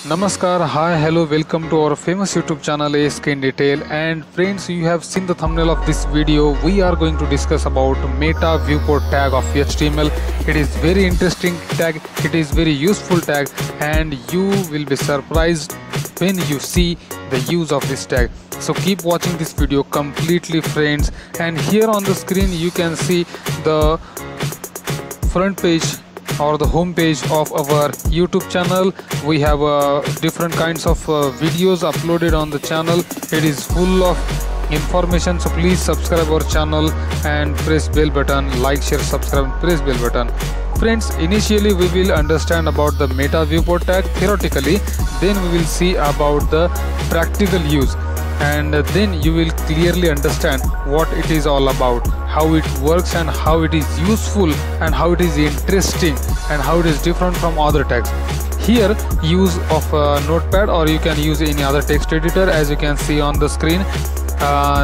Namaskar, hi, hello, welcome to our famous YouTube channel ASK in Detail. And friends, you have seen the thumbnail of this video. We are going to discuss about Meta Viewport tag of HTML. It is very interesting tag, it is very useful tag, and you will be surprised when you see the use of this tag. So keep watching this video completely, friends. And here on the screen you can see the front page or the home page of our YouTube channel. We have different kinds of videos uploaded on the channel. It is full of information, so please subscribe our channel and press bell button, like, share, subscribe and press bell button. Friends, initially we will understand about the Meta Viewport tag theoretically, then we will see about the practical use, and then you will clearly understand what it is all about, how it works and how it is useful and how it is interesting and how it is different from other tags. Here use of Notepad, or you can use any other text editor. As you can see on the screen,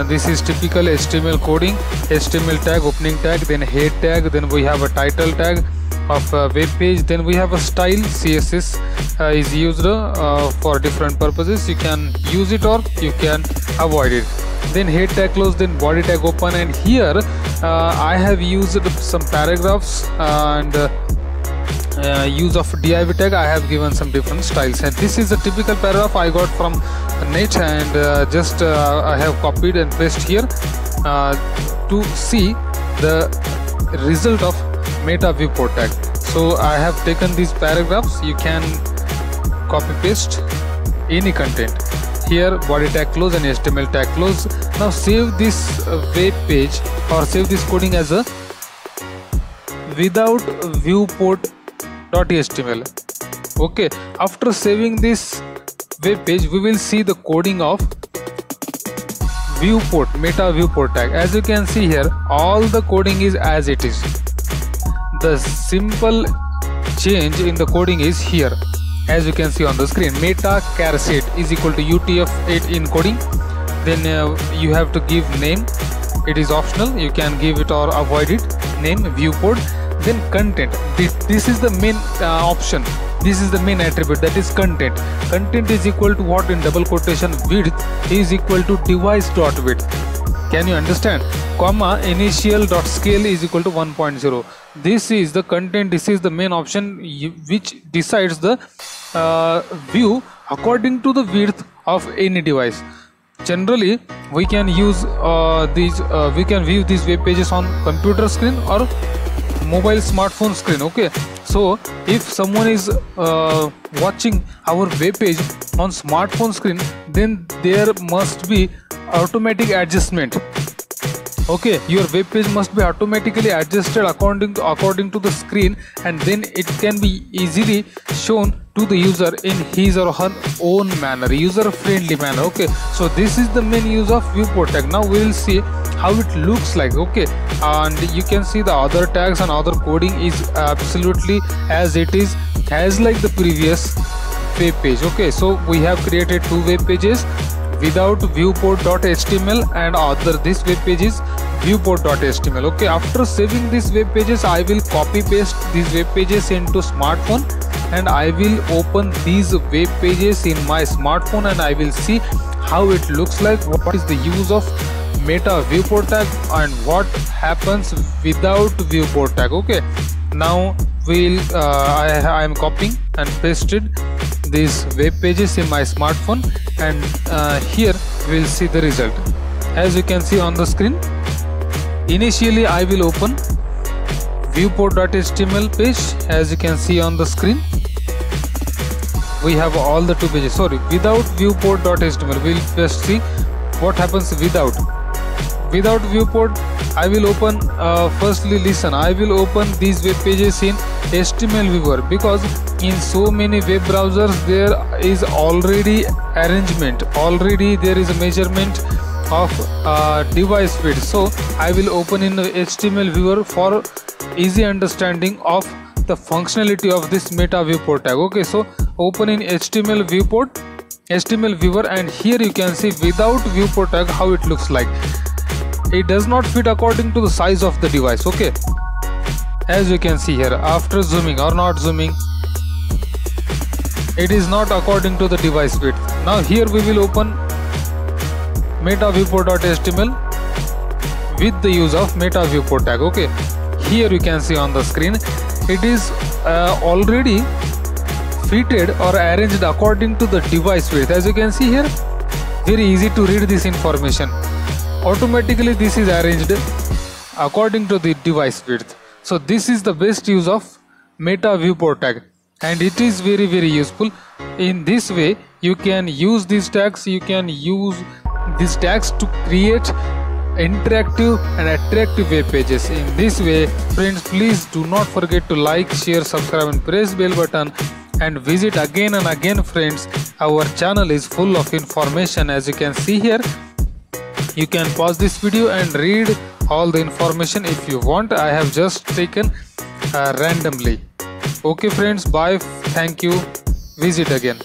this is typical HTML coding. HTML tag, opening tag, then head tag, then we have a title tag of a web page, then we have a style. CSS is used for different purposes. You can use it or you can avoid it. Then head tag close, then body tag open, and here I have used some paragraphs and use of div tag. I have given some different styles, and this is a typical paragraph I got from net, and just I have copied and pasted here to see the result of Meta Viewport tag. So I have taken these paragraphs. You can copy paste any content. Here body tag close and HTML tag close. Now save this web page or save this coding as a without viewport.html. Okay, after saving this web page, we will see the coding of viewport, Meta Viewport tag. As you can see here, all the coding is as it is. The simple change in the coding is here. As you can see on the screen, meta char set is equal to UTF-8 in coding. Then you have to give name. It is optional, you can give it or avoid it. Name, viewport. Then content. This is the main option. This is the main attribute, that is content. Content is equal to what in double quotation? Width is equal to device.width. Can you understand? Comma initial dot scale is equal to 1.0. This is the content. This is the main option which decides the view according to the width of any device. Generally, we can use we can view these web pages on computer screen or mobile smartphone screen. Okay, so if someone is watching our web page on smartphone screen, then there must be automatic adjustment. Okay, your web page must be automatically adjusted according to the screen, and then it can be easily shown to the user in his or her own manner, user friendly manner. Okay, so this is the main use of viewport tag. Now we will see how it looks like. Okay, and you can see the other tags and other coding is absolutely as it is, as like the previous web page. Okay, so we have created two web pages, without viewport.html and other this web page is viewport.html. Okay, after saving these web pages, I will copy paste these web pages into smartphone, and I will open these web pages in my smartphone, and I will see how it looks like, what is the use of Meta Viewport tag and what happens without viewport tag. Okay, now I am copying and pasted these web pages in my smartphone, and here we will see the result. As you can see on the screen, initially I will open viewport.html page. As you can see on the screen, we have all the two pages. Sorry, without viewport.html. We will first see what happens without viewport. I will open firstly listen, I will open these web pages in HTML viewer, because in so many web browsers there is already arrangement, already there is a measurement of device width. So I will open in the HTML viewer for easy understanding of the functionality of this Meta Viewport tag. Okay, so open in HTML viewer, and here you can see without viewport tag how it looks like. It does not fit according to the size of the device. Okay, as you can see here, after zooming or not zooming, It is not according to the device width. Now here we will open meta viewport.html with the use of meta viewport tag. Okay, here you can see on the screen it is already fitted or arranged according to the device width. As you can see here, very easy to read this information. Automatically this is arranged according to the device width. So this is the best use of meta viewport tag, and it is very useful. In this way you can use these tags, you can use these tags to create interactive and attractive web pages. In this way, friends, please do not forget to like, share, subscribe and press bell button, and visit again and again. Friends, our channel is full of information. As you can see here, you can pause this video and read all the information if you want. I have just taken randomly. Okay friends, bye, thank you, visit again.